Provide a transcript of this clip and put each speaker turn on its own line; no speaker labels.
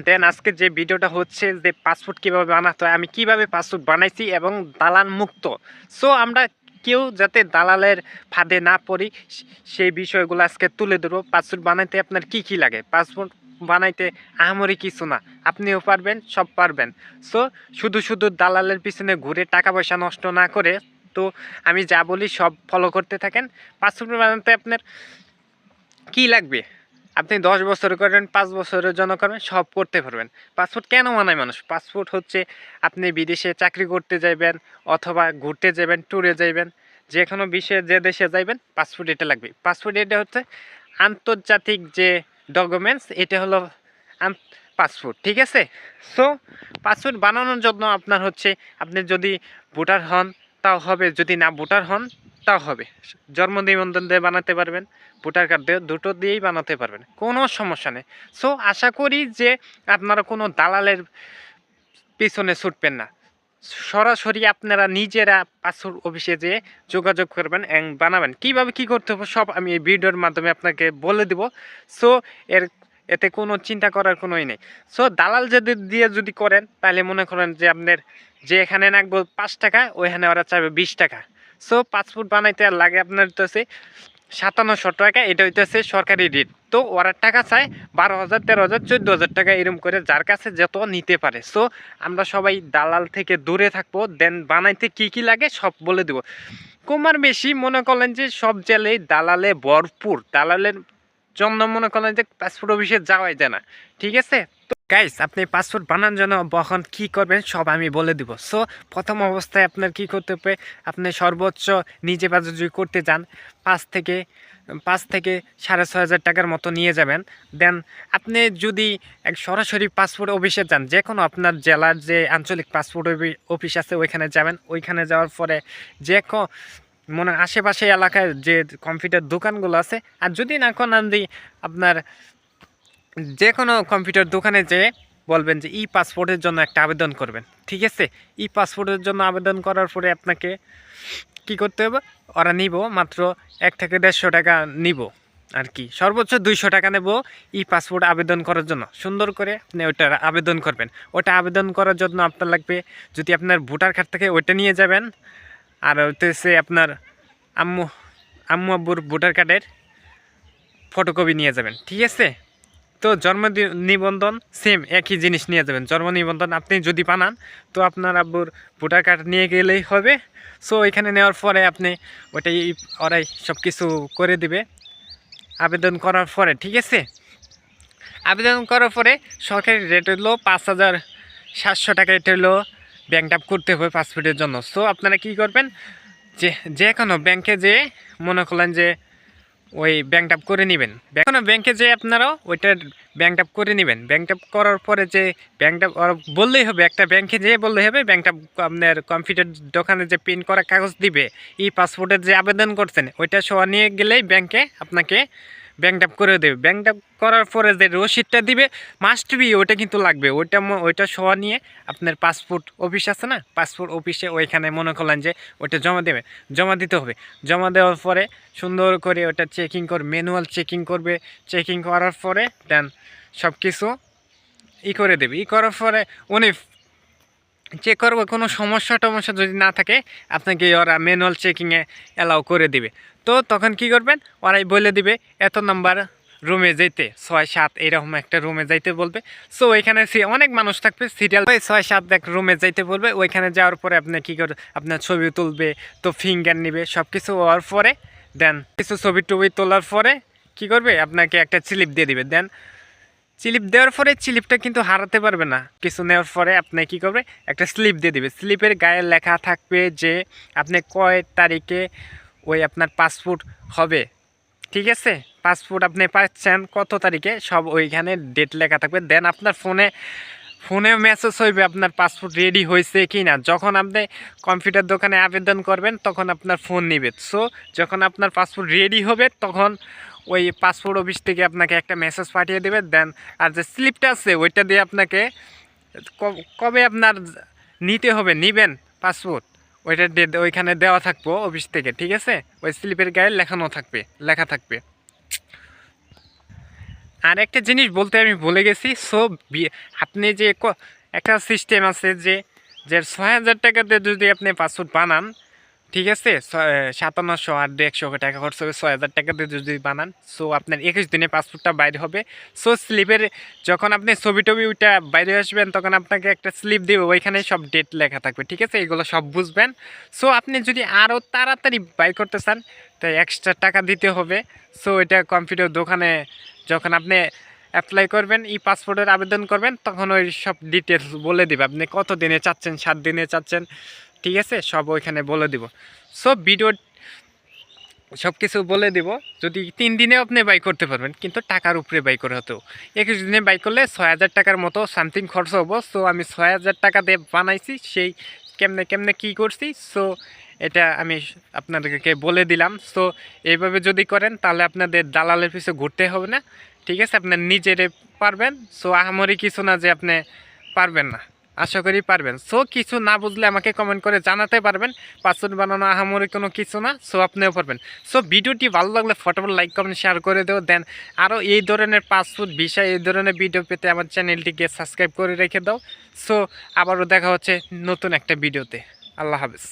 দেন আজকে যে ভিডিওটা হচ্ছে যে পাসপোর্ট কিভাবে বানাতে হয়, আমি কিভাবে পাসপোর্ট বানাইছি এবং দালাল মুক্ত। সো আমরা কেউ যাতে দালালের ফাঁদে না পড়ি সেই বিষয়গুলো আজকে তুলে ধরবো। পাসপোর্ট বানাইতে আপনার কি কি লাগে, পাসপোর্ট বানাইতে আহামরি কিছু না, আপনিও পারবেন, সব পারবেন। সো শুধু শুধু দালালের পিছনে ঘুরে টাকা পয়সা নষ্ট না করে, তো আমি যা বলি সব ফলো করতে থাকেন। পাসপোর্ট বানাতে আপনার কি লাগবে, আপনি 10 বছর করেন, 5 বছরের জন্য করেন, সব করতে পারবেন। পাসপোর্ট কেন বানায় মানুষ? পাসপোর্ট হচ্ছে আপনি বিদেশে চাকরি করতে যাইবেন অথবা ঘুরতে যাবেন, ট্যুরে যাইবেন, যে কোনো বিষয়ে যে দেশে যাইবেন, পাসপোর্ট এটা লাগবে। পাসপোর্ট এটা হচ্ছে আন্তর্জাতিক যে ডকুমেন্টস, এটা হলো পাসপোর্ট, ঠিক আছে? সো পাসপোর্ট বানানোর জন্য আপনার হচ্ছে, আপনি যদি ভোটার হন তাও হবে, যদি না ভোটার হন তাও হবে। জন্ম নিবন্ধন দিয়ে বানাতে পারবেন, ভোটার কার্ড দিয়ে, দুটো দিয়েই বানাতে পারবেন, কোনো সমস্যা নেই। সো আশা করি যে আপনারা কোনো দালালের পিছনে ছুটবেন না, সরাসরি আপনারা নিজেরা পাসপোর্ট অফিসে যেয়ে যোগাযোগ করবেন এবং বানাবেন। কীভাবে কী করতে হবে সব আমি এই ভিডিওর মাধ্যমে আপনাকে বলে দেব। সো এতে কোনো চিন্তা করার কোনোই নেই। সো দালাল যদি দিয়ে যদি করেন, তাহলে মনে করেন যে আপনার যে এখানে লাগবে 5 টাকা, ওইখানে ওরা চাইবে 20 টাকা। সো পাসপোর্ট বানাইতে আর লাগে আপনার হচ্ছে 5700 টাকা, এটা হইতেছে সরকারি রেট। তো ওরা টাকা চায় 12,000, 13,000, 14,000 টাকা, এরকম করে যার কাছে যত নিতে পারে। সো আমরা সবাই দালাল থেকে দূরে থাকবো। দেন বানাইতে কি কি লাগে সব বলে দেবো। কমার বেশি মনে করলেন যে সব জেলেই দালালে ভরপুর, দালালের জন্য মনে করলেন যে পাসপোর্ট অফিসে যাওয়াই যায় না, ঠিক আছে? তো গাইস, আপনি পাসপোর্ট বানানোর জন্য কখন কী করবেন সব আমি বলে দিব। সো প্রথম অবস্থায় আপনার কি করতে হবে, আপনি সর্বোচ্চ নিজে বাজেট যদি করতে চান 5 থেকে 6,500 টাকার মতো নিয়ে যাবেন। দেন আপনি যদি এক সরাসরি পাসপোর্ট অফিসে যান, যে কোনো আপনার জেলার যে আঞ্চলিক পাসপোর্ট অফিস আছে ওইখানে যাবেন। ওইখানে যাওয়ার পরে যে মনে আশেপাশে এলাকায় যে কম্পিউটার দোকানগুলো আছে, আর যদি না কোন আপনার যে কোনো কম্পিউটার দোকানে যেয়ে বলবেন যে ই পাসপোর্টের জন্য একটা আবেদন করবেন, ঠিক আছে? ই পাসপোর্টের জন্য আবেদন করার পরে আপনাকে কি করতে হবে, ওরা নিব মাত্র 1 থেকে 150 টাকা নিব আর কি, সর্বোচ্চ 200 টাকা নেব ই পাসপোর্ট আবেদন করার জন্য। সুন্দর করে আপনি ওইটা আবেদন করবেন। ওটা আবেদন করার জন্য আপনার লাগবে, যদি আপনার ভোটার কার্ড থাকে ওইটা নিয়ে যাবেন, আর হচ্ছে আপনার আম্মু আব্বুর ভোটার কার্ডের ফটোকপি নিয়ে যাবেন, ঠিক আছে? তো জন্ম নিবন্ধন সেম একই জিনিস নিয়ে যাবেন। জন্ম নিবন্ধন আপনি যদি বানান, তো আপনার আব্বুর ভোটার কার্ড নিয়ে গেলেই হবে। সো এখানে নেওয়ার পরে আপনি ওটাই ওরাই সব কিছু করে দিবে আবেদন করার পরে, ঠিক আছে? আবেদন করার পরে সরকারি রেট হলো 5,700 টাকা, এটা হলো ব্যাংক ড্রাফট করতে হবে পাসপোর্টের জন্য। সো আপনারা কি করবেন, যে কোনো ব্যাংকে যেয়ে মনে করলেন যে ওই ব্যাংক ড্রাফট করে নেবেন। কোনো ব্যাংকে যেয়ে আপনারাও ওইটার ব্যাংক ড্রাফট করে নেবেন। ব্যাংক ড্রাফট করার পরে যে ব্যাংক ড্রাফট বললেই হবে, একটা ব্যাংকে যেয়ে বললেই হবে ব্যাংক ড্রাফট আপনার কম্পিউটার দোকানে যে প্রিন্ট করা কাগজ দিবে, ই পাসপোর্টের যে আবেদন করছেন ওইটা সহ নিয়ে গেলেই ব্যাংকে আপনাকে ব্যাংক ড্রাফট করে দেবে। ব্যাংক ড্রাফট করার পরে যে রসিদটা দিবে মাস্ট বি ওইটা কিন্তু লাগবে, ওইটা সহ নিয়ে আপনার পাসপোর্ট অফিস আছে না, পাসপোর্ট অফিসে ওইখানে মনে করলেন যে ওইটা জমা দিতে হবে। জমা দেওয়ার পরে সুন্দর করে ওটা চেকিং ম্যানুয়াল চেকিং করবে। চেকিং করার পরে দেন সব কিছু করে দেবে। করার পরে উনি চেক করবো, কোনো সমস্যা টমস্যা যদি না থাকে আপনাকে ওরা ম্যানুয়াল চেকিংয়ে অ্যালাউ করে দিবে। তো তখন কি করবেন, ওরাই বলে দিবে এত নাম্বার রুমে যেতে, 6-7 এরকম একটা রুমে যাইতে বলবে। সো ওইখানে অনেক মানুষ থাকবে, সিরিয়াল 6-7 এক রুমে যাইতে বলবে। ওইখানে যাওয়ার পরে আপনি কী করে, আপনার ছবি তুলবে, তো ফিঙ্গার নিবে, সব কিছু হওয়ার পরে দেন কিছু ছবি টবি তোলার পরে কি করবে, আপনাকে একটা স্লিপ দিয়ে দিবে। দেন স্লিপ দেওয়ার পরে স্লিপটা কিন্তু হারাতে পারবে না। কিছু নেওয়ার পরে আপনি কী করবে, একটা স্লিপ দিয়ে দিবে। স্লিপের গায়ে লেখা থাকবে যে আপনি কয় তারিখে ওই আপনার পাসপোর্ট হবে, ঠিক আছে? পাসপোর্ট আপনি পাচ্ছেন কত তারিখে, সব ওইখানে ডেট লেখা থাকবে। দেন আপনার ফোনে মেসেজ হইবে আপনার পাসপোর্ট রেডি হয়েছে কি না। যখন আপনি কম্পিউটার দোকানে আবেদন করবেন তখন আপনার ফোন নিবে। সো যখন আপনার পাসপোর্ট রেডি হবে তখন ওই পাসপোর্ট অফিস থেকে আপনাকে একটা মেসেজ পাঠিয়ে দেবে। দেন আর যে স্লিপটা আছে ওইটা দিয়ে আপনাকে কবে আপনার নিতে হবে, নিবেন পাসপোর্ট, ওইটা ওইখানে দেওয়া থাকবো অফিস থেকে, ঠিক আছে? ওই স্লিপের গায়ে লেখা থাকবে। আর একটা জিনিস বলতে আমি ভুলে গেছি। সো আপনি যে একটা সিস্টেম আছে যে ৬,০০০ টাকাতে যদি আপনি পাসপোর্ট বানান, ঠিক আছে, ৫৭০০ আর ১০০ টাকা খরচ হবে, ৬,০০০ টাকাতে যদি বানান, সো আপনার ২১ দিনে পাসপোর্টটা বাইরে হবে। সো স্লিপের যখন আপনি ছবি টবি ওইটা বাইরে আসবেন তখন আপনাকে একটা স্লিপ দেবে, ওইখানে সব ডেট লেখা থাকবে, ঠিক আছে, এগুলো সব বুঝবেন। সো আপনি যদি আরও তাড়াতাড়ি বাই করতে চান তাই এক্সট্রা টাকা দিতে হবে। সো এটা কম্পিউটার দোকানে যখন আপনি অ্যাপ্লাই করবেন, ই পাসপোর্টের আবেদন করবেন, তখন ওই সব ডিটেলস বলে দিবে আপনি কত দিনে চাচ্ছেন, ৭ দিনে চাচ্ছেন, ঠিক আছে, সব ওইখানে বলে দিব। সব ভিডিও সব কিছু বলে দিব। যদি ৩ দিনেও আপনি বাই করতে পারবেন, কিন্তু টাকার উপরে বাই করে হতো। ২১ দিনে বাই করলে ৬,০০০ টাকার মতো সামথিং খরচ হবো। সো আমি ৬,০০০ টাকা দিয়ে বানাইছি, সেই কেমনে কেমনে কী করছি, সো এটা আমি আপনাদেরকে বলে দিলাম। সো এইভাবে যদি করেন তাহলে আপনাদের দালালের পিছু ঘুরতে হবে না, ঠিক আছে, আপনার নিজেরে পারবেন। সো আহামরি কিছু না যে আপনি পারবেন না, আশা করি পারবেন। সো কিছু না বুঝলে আমাকে কমেন্ট করে জানাতে পারবেন। পাসপোর্ট বানানো আহামরি কোনো কিছু না, সো আপনিও পারবেন। সো ভিডিওটি ভালো লাগলে ফটোফট লাইক কমেন্ট শেয়ার করে দেও। দেন আরও এই ধরনের পাসপোর্ট ভিসা এই ধরনের ভিডিও পেতে আমার চ্যানেলটিকে সাবস্ক্রাইব করে রেখে দাও। সো আবারও দেখা হচ্ছে নতুন একটা ভিডিওতে। আল্লাহ হাফেজ।